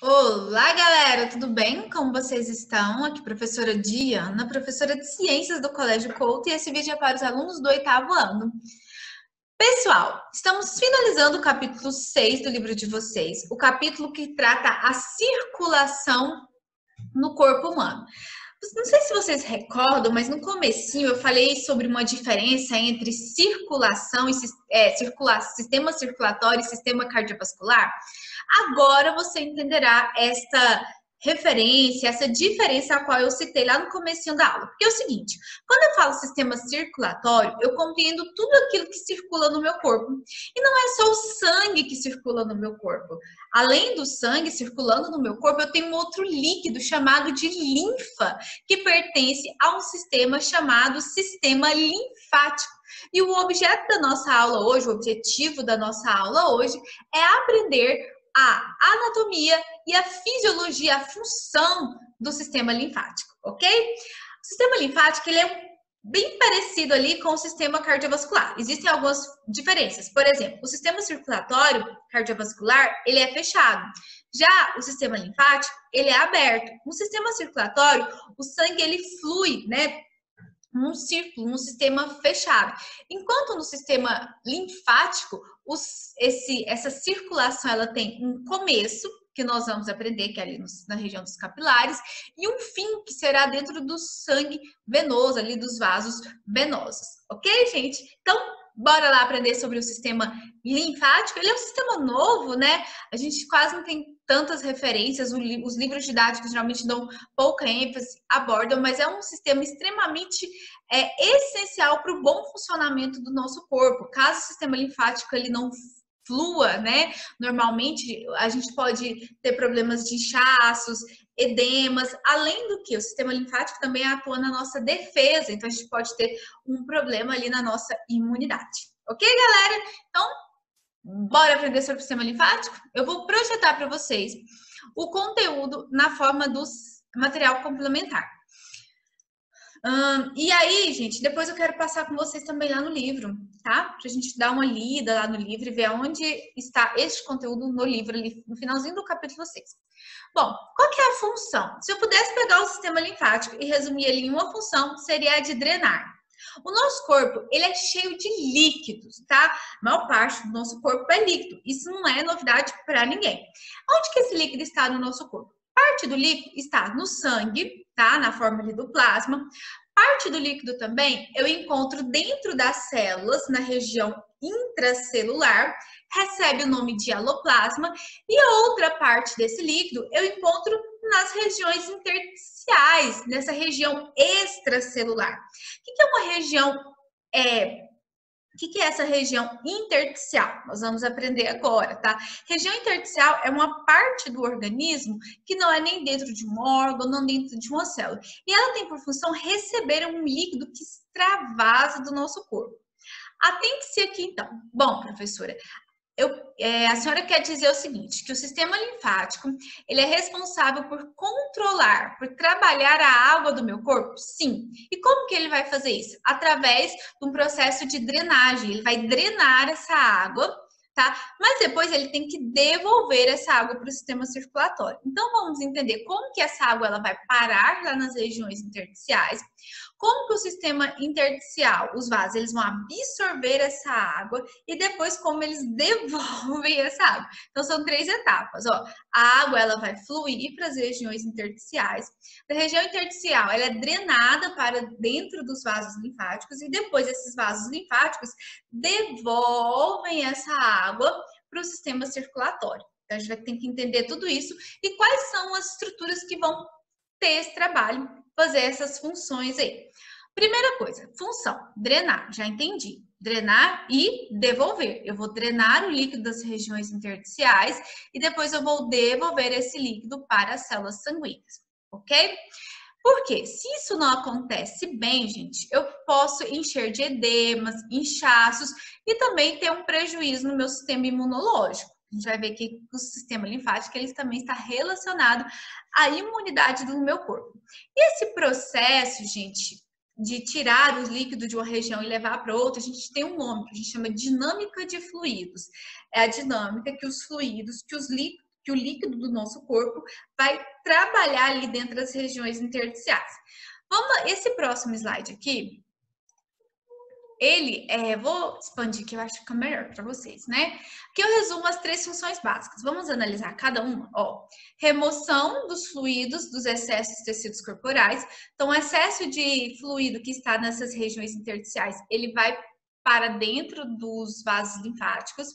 Olá, galera, tudo bem? Como vocês estão? Aqui, professora Diana, professora de Ciências do Colégio Couto, e esse vídeo é para os alunos do 8º ano. Pessoal, estamos finalizando o capítulo 6 do livro de vocês, o capítulo que trata a circulação no corpo humano. Não sei se vocês recordam, mas no comecinho eu falei sobre uma diferença entre circulação e sistema circulatório e sistema cardiovascular. Agora você entenderá esta referência, essa diferença a qual eu citei lá no comecinho da aula. Porque é o seguinte, quando eu falo sistema circulatório, eu compreendo tudo aquilo que circula no meu corpo. E não é só o sangue que circula no meu corpo. Além do sangue circulando no meu corpo, eu tenho um outro líquido chamado de linfa, que pertence a um sistema chamado sistema linfático. E o objeto da nossa aula hoje, o objetivo da nossa aula hoje, é aprender a anatomia e a fisiologia, a função do sistema linfático, ok? O sistema linfático, ele é bem parecido ali com o sistema cardiovascular. Existem algumas diferenças. Por exemplo, o sistema circulatório cardiovascular, ele é fechado. Já o sistema linfático, ele é aberto. No sistema circulatório, o sangue, ele flui, né? Num círculo, num sistema fechado. Enquanto no sistema linfático, essa circulação ela tem um começo, que nós vamos aprender, que é ali na região dos capilares, e um fim, que será dentro do sangue venoso, ali dos vasos venosos. Ok, gente? Então, bora lá aprender sobre o sistema linfático. Ele é um sistema novo, né? A gente quase não tem tantas referências, os livros didáticos geralmente dão pouca ênfase, abordam, mas é um sistema extremamente essencial para o bom funcionamento do nosso corpo. Caso o sistema linfático ele não flua, né? Normalmente a gente pode ter problemas de inchaços, edemas, além do que o sistema linfático também atua na nossa defesa, então a gente pode ter um problema ali na nossa imunidade. Ok, galera? Então, bora aprender sobre o sistema linfático? Eu vou projetar para vocês o conteúdo na forma do material complementar. E aí, gente, depois eu quero passar com vocês também lá no livro, tá? Pra gente dar uma lida lá no livro e ver onde está este conteúdo no livro, ali no finalzinho do capítulo 6. Bom, qual que é a função? Se eu pudesse pegar o sistema linfático e resumir ele em uma função, seria a de drenar. O nosso corpo, ele é cheio de líquidos, tá? A maior parte do nosso corpo é líquido. Isso não é novidade para ninguém. Onde que esse líquido está no nosso corpo? Parte do líquido está no sangue, tá? Na forma ali do plasma. Parte do líquido também eu encontro dentro das células, na região intracelular, recebe o nome de aloplasma, e outra parte desse líquido eu encontro nas regiões intersticiais, nessa região extracelular. O que é uma região o que é essa região intersticial? Nós vamos aprender agora, tá? Região intersticial é uma parte do organismo que não é nem dentro de um órgão, não dentro de uma célula. E ela tem por função receber um líquido que extravasa do nosso corpo. Atente-se aqui, então. Bom, professora, a senhora quer dizer o seguinte, que o sistema linfático, ele é responsável por controlar, por trabalhar a água do meu corpo? Sim. E como que ele vai fazer isso? Através de um processo de drenagem. Ele vai drenar essa água, tá? Mas depois ele tem que devolver essa água para o sistema circulatório. Então, vamos entender como que essa água ela vai parar lá nas regiões intersticiais, como que o sistema intersticial, os vasos, eles vão absorver essa água e depois como eles devolvem essa água. Então, são 3 etapas, ó. A água, ela vai fluir para as regiões intersticiais. Da região intersticial, ela é drenada para dentro dos vasos linfáticos e depois esses vasos linfáticos devolvem essa água para o sistema circulatório. Então, a gente vai ter que entender tudo isso e quais são as estruturas que vão ter esse trabalho, fazer essas funções aí. Primeira coisa, função, drenar, já entendi. Drenar e devolver. Eu vou drenar o líquido das regiões intersticiais e depois eu vou devolver esse líquido para as células sanguíneas, ok? Por quê? Se isso não acontece bem, gente, eu posso encher de edemas, inchaços e também ter um prejuízo no meu sistema imunológico. A gente vai ver que o sistema linfático ele também está relacionado à imunidade do meu corpo. E esse processo, gente, de tirar os líquidos de uma região e levar para outra, a gente tem um nome que a gente chama de dinâmica de fluidos. É a dinâmica que os fluidos, que os líquidos que o líquido do nosso corpo vai trabalhar ali dentro das regiões intersticiais. Esse próximo slide aqui, vou expandir que eu acho que fica melhor para vocês, né? Aqui eu resumo as 3 funções básicas. Vamos analisar cada uma. Ó, remoção dos fluidos, dos excessos de tecidos corporais. Então, o excesso de fluido que está nessas regiões intersticiais, ele vai para dentro dos vasos linfáticos.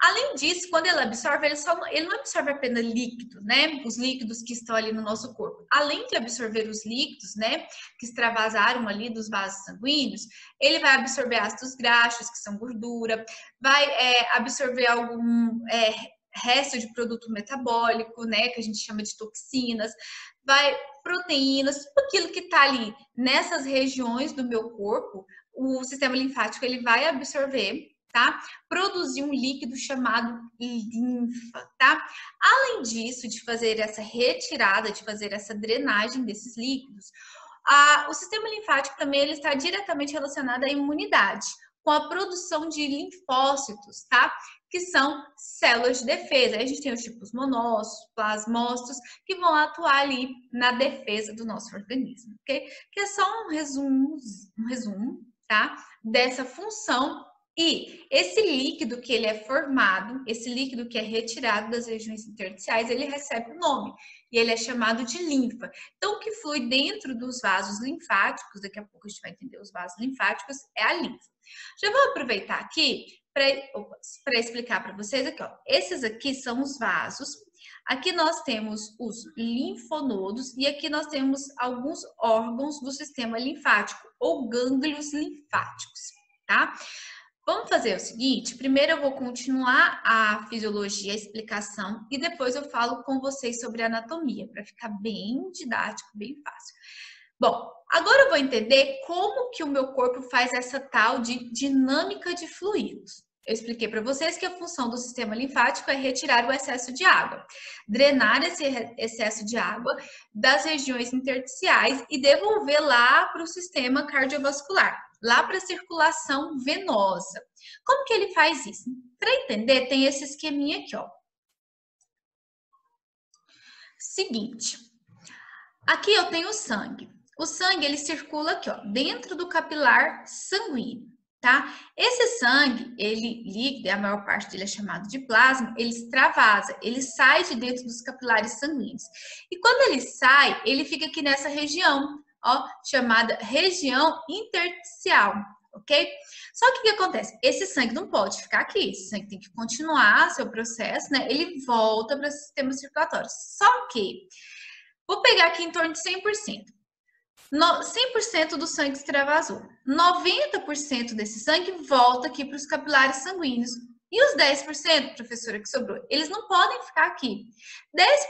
Além disso, quando ele absorve, ele não absorve apenas líquido, né? Os líquidos que estão ali no nosso corpo. Além de absorver os líquidos, né? Que extravasaram ali dos vasos sanguíneos, ele vai absorver ácidos graxos, que são gordura, vai absorver algum resto de produto metabólico, né? Que a gente chama de toxinas, proteínas, tudo aquilo que está ali nessas regiões do meu corpo, o sistema linfático ele vai absorver, tá? Produzir um líquido chamado linfa, tá? Além disso, de fazer essa retirada, de fazer essa drenagem desses líquidos, o sistema linfático também ele está diretamente relacionado à imunidade, com a produção de linfócitos, tá? Que são células de defesa. Aí a gente tem os tipos monócitos, plasmócitos, que vão atuar ali na defesa do nosso organismo, ok? Que é só um resumo, tá? Dessa função. E esse líquido que ele é formado, esse líquido que é retirado das regiões intersticiais, ele recebe um nome e ele é chamado de linfa. Então, o que flui dentro dos vasos linfáticos, daqui a pouco a gente vai entender os vasos linfáticos, é a linfa. Já vou aproveitar aqui para explicar para vocês aqui, ó. Esses aqui são os vasos. Aqui nós temos os linfonodos e aqui nós temos alguns órgãos do sistema linfático ou gânglios linfáticos, tá? Vamos fazer o seguinte, primeiro eu vou continuar a fisiologia, a explicação, e depois eu falo com vocês sobre a anatomia, para ficar bem didático, bem fácil. Bom, agora eu vou entender como que o meu corpo faz essa tal de dinâmica de fluidos. Eu expliquei para vocês que a função do sistema linfático é retirar o excesso de água, drenar esse excesso de água das regiões intersticiais e devolver lá para o sistema cardiovascular, lá para a circulação venosa. Como que ele faz isso? Para entender, tem esse esqueminha aqui, ó. Seguinte, aqui eu tenho o sangue. O sangue, ele circula aqui, ó, dentro do capilar sanguíneo, tá? Esse sangue, ele líquido, a maior parte dele é chamado de plasma, ele extravasa, ele sai de dentro dos capilares sanguíneos. E quando ele sai, ele fica aqui nessa região, ó, chamada região intersticial, ok? Só que o que acontece? Esse sangue não pode ficar aqui, esse sangue tem que continuar seu processo, né? Ele volta para o sistema circulatório. Só que, vou pegar aqui em torno de 100%. 100% do sangue extravasou. 90% desse sangue volta aqui para os capilares sanguíneos. E os 10%, professora, que sobrou, eles não podem ficar aqui.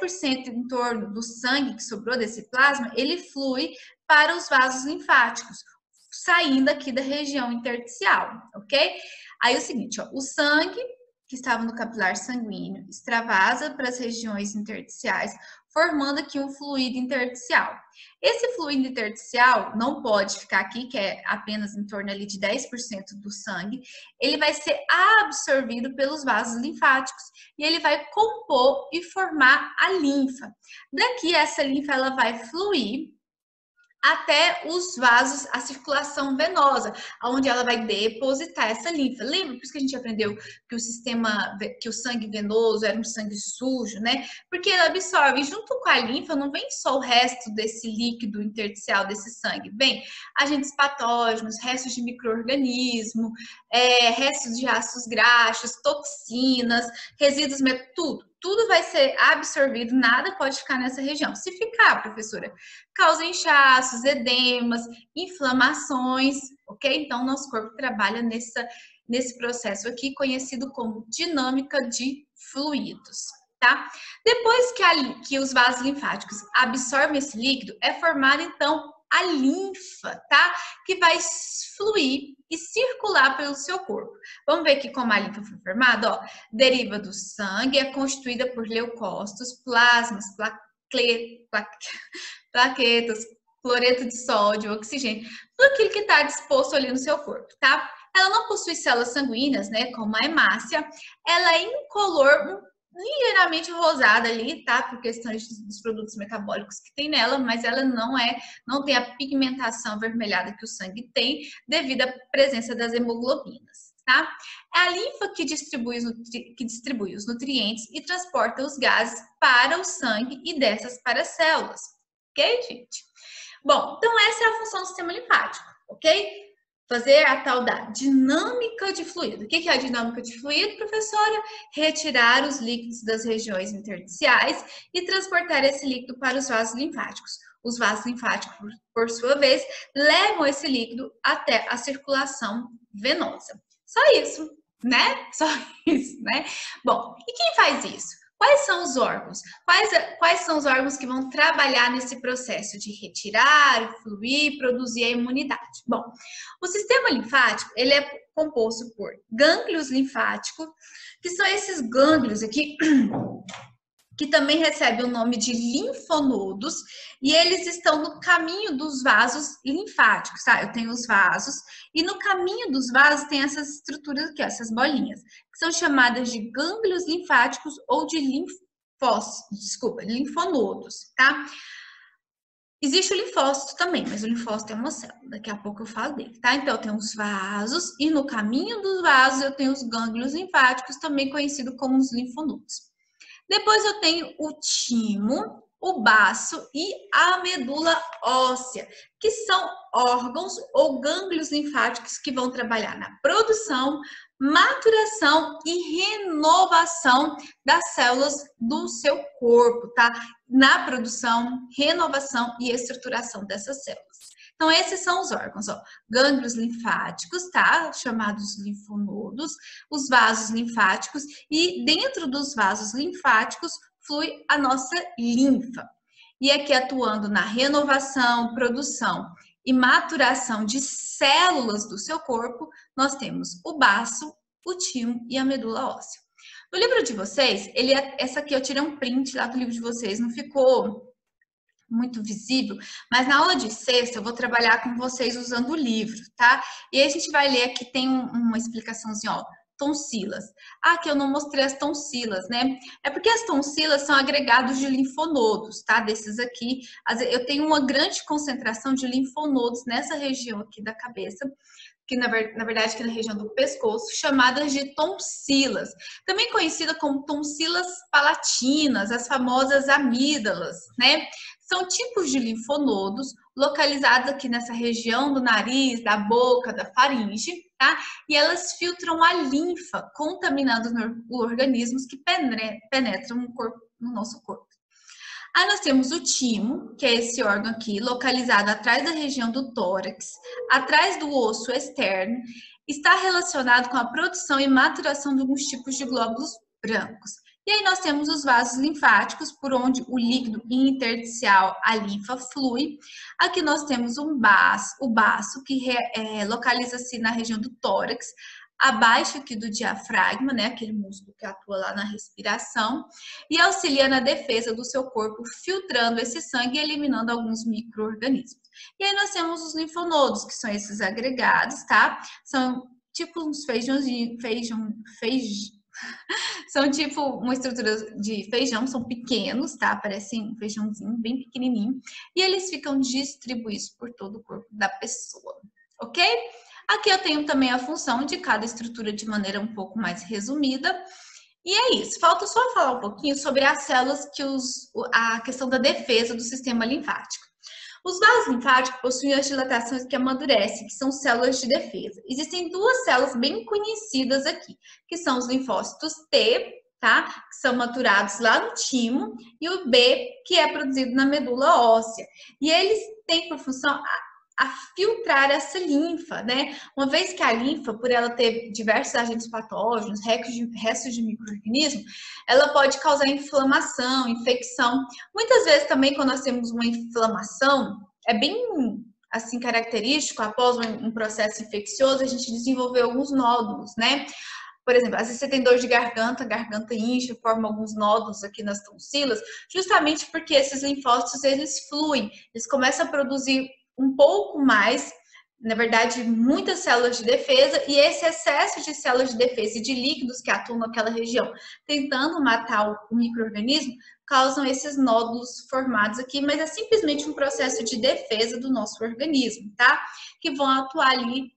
10% em torno do sangue que sobrou desse plasma, ele flui para os vasos linfáticos, saindo aqui da região intersticial, ok? Aí é o seguinte, ó, o sangue que estava no capilar sanguíneo extravasa para as regiões intersticiais, formando aqui um fluido intersticial. Esse fluido intersticial não pode ficar aqui, que é apenas em torno ali de 10% do sangue, ele vai ser absorvido pelos vasos linfáticos e ele vai compor e formar a linfa. Daqui essa linfa ela vai fluir até os vasos, a circulação venosa, onde ela vai depositar essa linfa. Lembra? Por isso que a gente aprendeu que o sangue venoso era um sangue sujo, né? Porque ele absorve, junto com a linfa, não vem só o resto desse líquido intersticial, desse sangue. Vem agentes patógenos, restos de micro-organismo, restos de ácidos graxos, toxinas, resíduos, tudo vai ser absorvido, nada pode ficar nessa região. Se ficar, professora, causa inchaços, edemas, inflamações, ok? Então, nosso corpo trabalha nesse processo aqui, conhecido como dinâmica de fluidos, tá? Depois que os vasos linfáticos absorvem esse líquido, é formada, então, a linfa, tá? Que vai fluir e circular pelo seu corpo. Vamos ver aqui como a linfa foi formada, ó. Deriva do sangue, é constituída por leucócitos, plasmas, plaquetas, cloreto de sódio, oxigênio, tudo aquilo que está disposto ali no seu corpo, tá? Ela não possui células sanguíneas, né, como a hemácia, ela é incolor, ligeiramente rosada ali, tá? Por questões dos produtos metabólicos que tem nela, mas ela não tem a pigmentação avermelhada que o sangue tem devido à presença das hemoglobinas, tá? É a linfa que distribui os nutrientes e transporta os gases para o sangue e dessas para as células, ok, gente? Bom, então essa é a função do sistema linfático, ok? Fazer a tal da dinâmica de fluido. O que é a dinâmica de fluido, professora? Retirar os líquidos das regiões intersticiais e transportar esse líquido para os vasos linfáticos. Os vasos linfáticos, por sua vez, levam esse líquido até a circulação venosa. Só isso, né? Só isso, né? Bom, e quem faz isso? Quais são os órgãos? Quais são os órgãos que vão trabalhar nesse processo de retirar, fluir, produzir a imunidade? Bom, o sistema linfático, ele é composto por gânglios linfáticos, que são esses gânglios aqui, que também recebem o nome de linfonodos, e eles estão no caminho dos vasos linfáticos, tá? Eu tenho os vasos, e no caminho dos vasos tem essas estruturas aqui, essas bolinhas, que são chamadas de gânglios linfáticos ou de linfonodos, tá? Existe o linfócito também, mas o linfócito é uma célula, daqui a pouco eu falo dele, tá? Então, eu tenho os vasos, e no caminho dos vasos eu tenho os gânglios linfáticos, também conhecido como os linfonodos. Depois eu tenho o timo, o baço e a medula óssea, que são órgãos ou gânglios linfáticos que vão trabalhar na produção, maturação e renovação das células do seu corpo, tá? Na produção, renovação e estruturação dessas células. Então, esses são os órgãos, ó. Gânglios linfáticos, tá? Chamados linfonodos, os vasos linfáticos, e dentro dos vasos linfáticos flui a nossa linfa. E aqui atuando na renovação, produção e maturação de células do seu corpo, nós temos o baço, o timo e a medula óssea. No livro de vocês, essa aqui eu tirei um print lá do livro de vocês, não ficou muito visível, mas na aula de sexta eu vou trabalhar com vocês usando o livro, tá? E aí a gente vai ler aqui, tem uma explicaçãozinha, ó, tonsilas. Ah, que eu não mostrei as tonsilas, né? É porque as tonsilas são agregados de linfonodos, tá? Desses aqui, eu tenho uma grande concentração de linfonodos nessa região aqui da cabeça, que na verdade aqui na região do pescoço, chamadas de tonsilas, também conhecida como tonsilas palatinas, as famosas amígdalas, né? São tipos de linfonodos localizados aqui nessa região do nariz, da boca, da faringe, tá? E elas filtram a linfa, contaminando os organismos que penetram no nosso corpo. Aí nós temos o timo, que é esse órgão aqui, localizado atrás da região do tórax, atrás do osso externo, está relacionado com a produção e maturação de alguns tipos de glóbulos brancos. E aí nós temos os vasos linfáticos, por onde o líquido intersticial, a linfa, flui. Aqui nós temos o baço, que localiza-se na região do tórax, abaixo aqui do diafragma, né, aquele músculo que atua lá na respiração, e auxilia na defesa do seu corpo, filtrando esse sangue e eliminando alguns micro-organismos. E aí nós temos os linfonodos, que são esses agregados, tá? São tipo uns são tipo uma estrutura de feijão, são pequenos, tá? Parecem um feijãozinho bem pequenininho. E eles ficam distribuídos por todo o corpo da pessoa, ok? Aqui eu tenho também a função de cada estrutura de maneira um pouco mais resumida. E é isso. Falta só falar um pouquinho sobre as células a questão da defesa do sistema linfático. Os vasos linfáticos possuem as dilatações que amadurecem, que são células de defesa. Existem duas células bem conhecidas aqui, que são os linfócitos T, tá? Que são maturados lá no timo, e o B, que é produzido na medula óssea. E eles têm por função a filtrar essa linfa, né? Uma vez que a linfa, por ela ter diversos agentes patógenos, restos de micro-organismos, ela pode causar inflamação, infecção. Muitas vezes também, quando nós temos uma inflamação, é bem assim característico, após um processo infeccioso, a gente desenvolver alguns nódulos, né? Por exemplo, às vezes você tem dor de garganta, a garganta incha, forma alguns nódulos aqui nas tonsilas, justamente porque esses linfócitos, eles fluem, eles começam a produzir um pouco mais na verdade, muitas células de defesa, e esse excesso de células de defesa e de líquidos que atuam naquela região, tentando matar o micro-organismo, causam esses nódulos formados aqui, mas é simplesmente um processo de defesa do nosso organismo, tá? Que vão atuar ali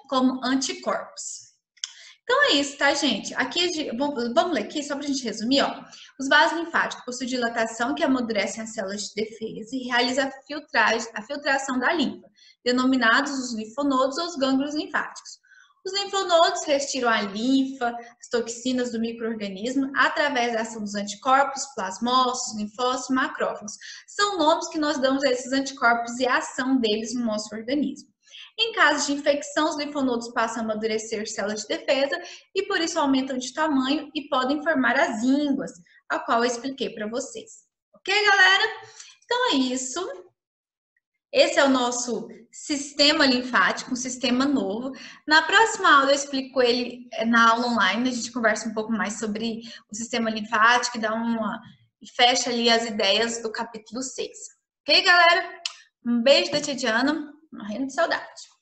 como anticorpos. Então é isso, tá, gente? Aqui, vamos ler aqui, só pra gente resumir, ó. Os vasos linfáticos possuem dilatação que amadurecem as células de defesa e realiza a filtração da linfa, denominados os linfonodos ou os gânglios linfáticos. Os linfonodos retiram a linfa, as toxinas do micro-organismo através da ação dos anticorpos, plasmócitos, linfócitos, macrófagos. São nomes que nós damos a esses anticorpos e a ação deles no nosso organismo. Em caso de infecção, os linfonodos passam a amadurecer células de defesa e por isso aumentam de tamanho e podem formar as ínguas, a qual eu expliquei para vocês. Ok, galera? Então é isso. Esse é o nosso sistema linfático, um sistema novo. Na próxima aula eu explico ele na aula online, a gente conversa um pouco mais sobre o sistema linfático e fecha ali as ideias do capítulo 6. Ok, galera? Um beijo da tia Diana, morrendo de saudade.